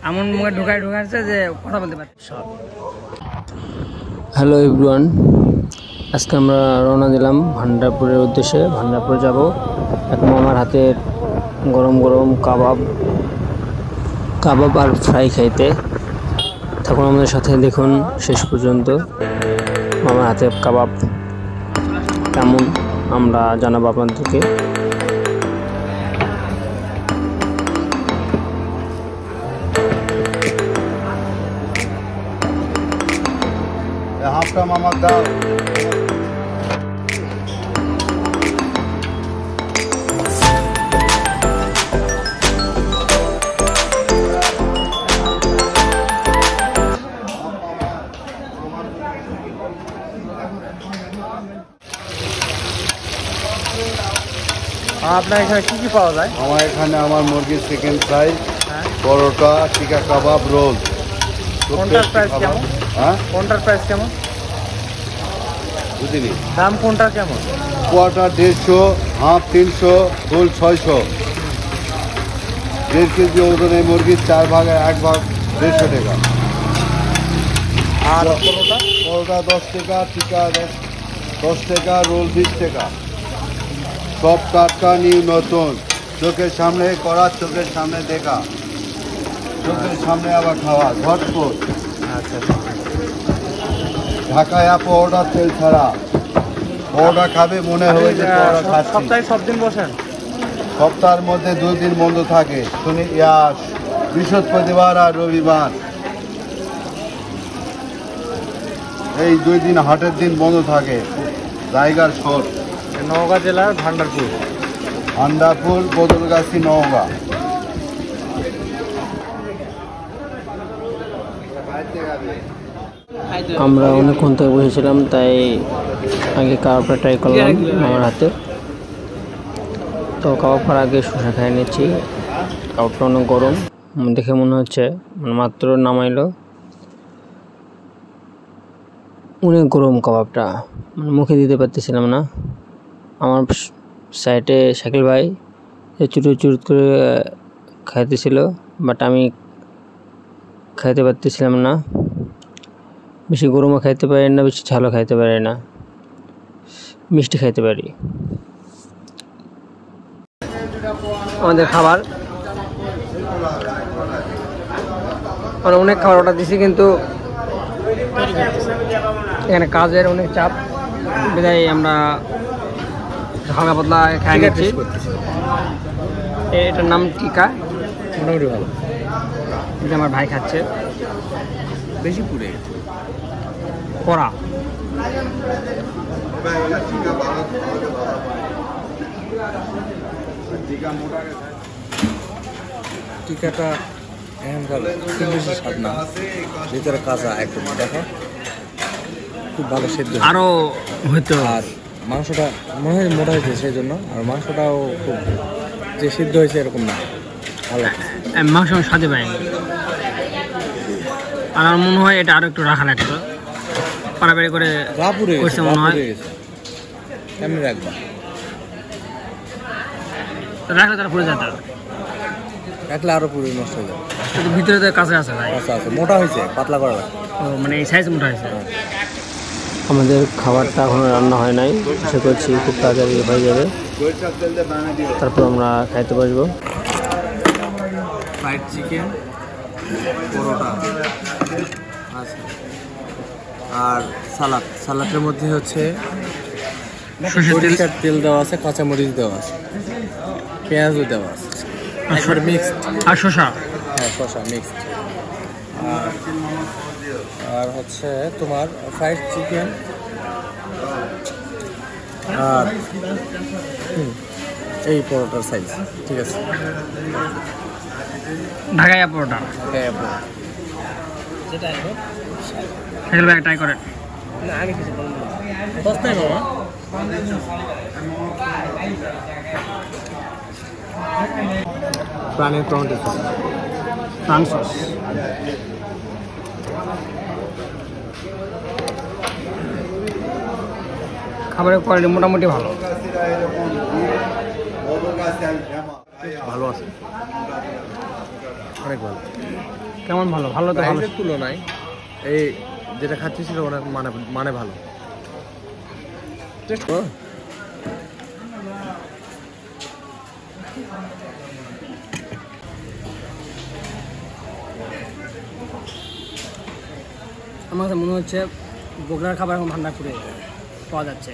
এমন মুখে ঢুকাচ্ছে যে কথা বলতে পারছে। হ্যালো এভরিওয়ান, আজকে আমরা রওনা দিলাম ভান্ডারপুরের উদ্দেশ্যে। ভান্ডারপুর যাব এক মামার হাতের গরম গরম কাবাব আর ফ্রাই খাইতে। তখন আমাদের সাথে দেখুন শেষ পর্যন্ত। মামার হাতে কাবাব কেমন আমরা জানাবো আপনাদেরকে। হাফটা মামার দাও। আপনার এখানে কি পাওয়া যায়? আমার এখানে মুরগির চিকেন ফ্রাই, পরোটা, টিকা কাবাব, রোল। কোনটার প্রাইস কেমন? হ্যাঁ, কোনটার প্রাইস কেমন? বুঝিনি। দাম কোনটা কেমন? কোয়াটা 150, হাফ 300, ফুল 600। 1.5 কেজি ওজনে মুরগির 4 ভাগের 1 ভাগ 150 টাকা। আর পরোটা? পরোটা 10 টাকা, টিকা 10 টাকা, রোল 20 টাকা। সব টাটকা নিউ নতুন, চোখের সামনে করা, চোখের সামনে দেখা, চোখের সামনে আবার খাওয়া ঝটপট। আচ্ছা, ঢাকায় পরোটা তেল ছাড়া। পরোটা খাবে মনে হবে যে পরোটা খাচ্ছি। সপ্তাহে সব দিন বসেন? সপ্তাহের মধ্যে 2 দিন বন্ধ থাকে, বৃহস্পতিবার আর রবিবার। এই 2 দিন হাটের দিন বন্ধ থাকে। রায়গড় শহর, নওগাঁ জেলার ভান্ডারপুর, বদলগাছি, নওগাঁ। আমরা অনেকক্ষণ থেকে বসেছিলাম, তাই আগে কাবাবটা ট্রাই করলাম আমার হাতে। তো কাবাব খাওয়ার আগে শসা খাই নিচ্ছি। কাবাবটা অনেক গরম দেখে মনে হচ্ছে, মাত্র নামাইলো। অনেক গরম কাবাবটা, মুখে দিতে পারতেছিলাম না। আমার সাইডে শাকিল ভাই চুট করে খাইতেছিল, বাট আমি খাইতে পারতেছিলাম না। বেশি গরমও খাইতে পারি না, বেশি ঝালও খাইতে পারি না, মিষ্টি খাইতে পারি। আমাদের খাবার অনেক খাবার অর্ডার দিছি, কিন্তু এখানে কাজের অনেক চাপ, বিদায় আমরা হালকা পাতলা খাই নিচ্ছি। এটার নাম টিকা, মোটামুটি ভালো। এটা আমার ভাই খাচ্ছে, বেশি পুড়ে কড়া। টিকাটা এখানকার খুব বেশি স্বাদ না, ভিতরে কাঁচা একটু দেখো, খুব ভালো সেদ্ধ আরও হয়তো। আর মাংসটা মনে হয় মোটা হয়েছে সেই জন্য, আর মাংসটাও খুব যে সিদ্ধ হয়েছে এরকম না, ভালো। মাংস স্বাদে পাইনি। আমার মনে হয় এটা আরো একটু রাখা লাগতো, পাড়াপাড়ি করে গা পুড়ে গেছে, মনে হয়। এমনি রাখবা, রাখলে তারা পুড়ে যেত, রাখলে আরো পুরো নষ্ট হয়ে যাবে। ভিতরে তো কাছে আছে ভাই, আচ্ছা আচ্ছা, মোটা হয়েছে, পাতলা করা লাগবে। মানে এই সাইজ মোটা হয়েছে। আমাদের খাবারটা এখনো রান্না হয় নাই, আশা করছি খুব তাড়াতাড়ি হয়ে যাবে, তারপর আমরা খাইতে বসবো। ফ্রাইড চিকেন, পরোটা আচ্ছা, আর সালাদের মধ্যে হচ্ছে সরিষার তেল দেওয়া আছে, কাঁচামরিচ দেওয়া আছে, পেঁয়াজও দেওয়া আছে, একবার মিক্সড। আর শসা, হ্যাঁ শসা মিক্সড। আর হচ্ছে তোমার ফ্রাইড চিকেন, আর এই পরোটার সাইজ ঠিক আছে। ঢাকাই পরোটা সেগুলো ট্রাই করেন। না আমি কিছু বলবো না, সস্তায় বাবা। প্রাণের টমেটো সস, প্রাণ সস, খাবারের কোয়ালিটি মোটামুটি ভালো। ভালো আছে। অনেক ভালো। কেমন ভালো? ভালো তো ভালো। প্রাইসের তুলনায় এই যেটা খাচ্ছি ছিল অনেক মানে ভালো। টেস্ট করো। আমার কাছে মনে হচ্ছে বগুড়ার খাবার এখন ভান্ডারপুরে পাওয়া যাচ্ছে।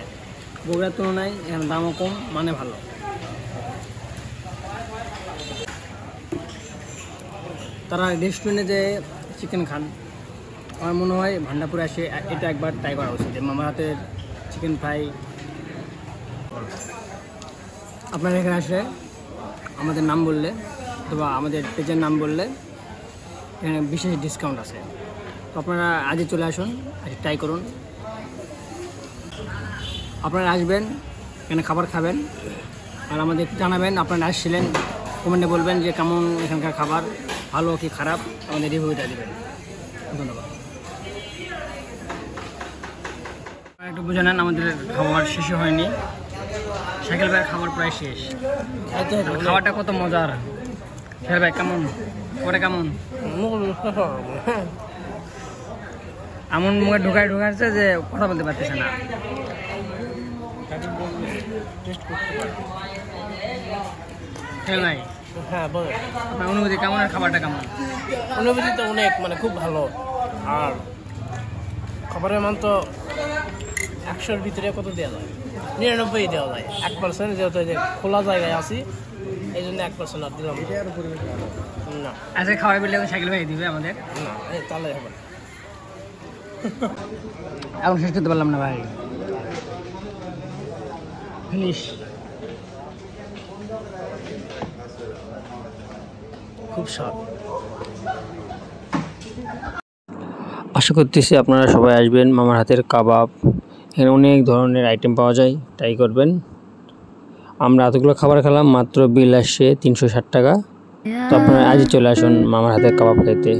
বগুড়ার তুলনায় এখানে দামও কম, মানে ভালো। তারা রেস্টুরেন্টে যে চিকেন খান, আমার মনে হয় ভান্ডারপুরে এসে এটা একবার ট্রাই করা উচিত। মামার হাতের চিকেন ফ্রাই। আপনারা এখানে আসলে আমাদের নাম বললে অথবা আমাদের পেজের নাম বললে এখানে বিশেষ ডিসকাউন্ট আছে। তো আপনারা আজই চলে আসুন, আজ ট্রাই করুন। আপনারা আসবেন, এখানে খাবার খাবেন, আর আমাদের জানাবেন আপনারা আসছিলেন। কমেন্টে বলবেন যে কেমন এখানকার খাবার, ভালো কি খারাপ, আমাদের রিভিউটা দেবেন। ধন্যবাদ। একটু বুঝে নেন, আমাদের খাবার শেষই হয়নি। সাইকেল ভাইয়ের খাবার প্রায় শেষ। খাবারটা কত মজার। সাইকেল ভাই কেমন, পরে কেমন? এমন মুখে ঢুকাচ্ছে যে কথা বলতে পারতেছে না। ভাই, হ্যাঁ বলো। আপনার অনুভূতি কেমন, আর খাবারটা কেমন? অনুভূতি তো অনেক খুব ভালো। আর খাবারের মান তো 100-র ভিতরে কত দেওয়া যায়? 99 দেওয়া যায়। 1% যেহেতু যে খোলা জায়গায় আছি, এই জন্য 1% আর দিলাম না। আজকে খাবার বিল সাইকেল ভাই দিবে আমাদের না, তাহলে হবে না। এখন শেষ করতে পারলাম না ভাই। ফিনিশ। খুব স্বাদ। আশা করতেছি আপনারা সবাই আসবেন। মামার হাতের কাবাব, এখানে অনেক ধরনের আইটেম পাওয়া যায়, ট্রাই করবেন। আমরা এতগুলো খাবার খেলাম, মাত্র বিল আসছে 360 টাকা। তো আপনারা আজই চলে আসুন মামার হাতের কাবাব খেতে।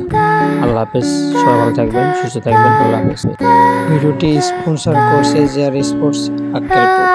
আল্লাহ হাফেজ, সবাই ভালো থাকবেন, সুস্থ থাকবেন। আল্লাহ হাফেজ। ভিডিওটি স্পন্সর করছে জেআর স্পোর্টস আক্কেলপুর।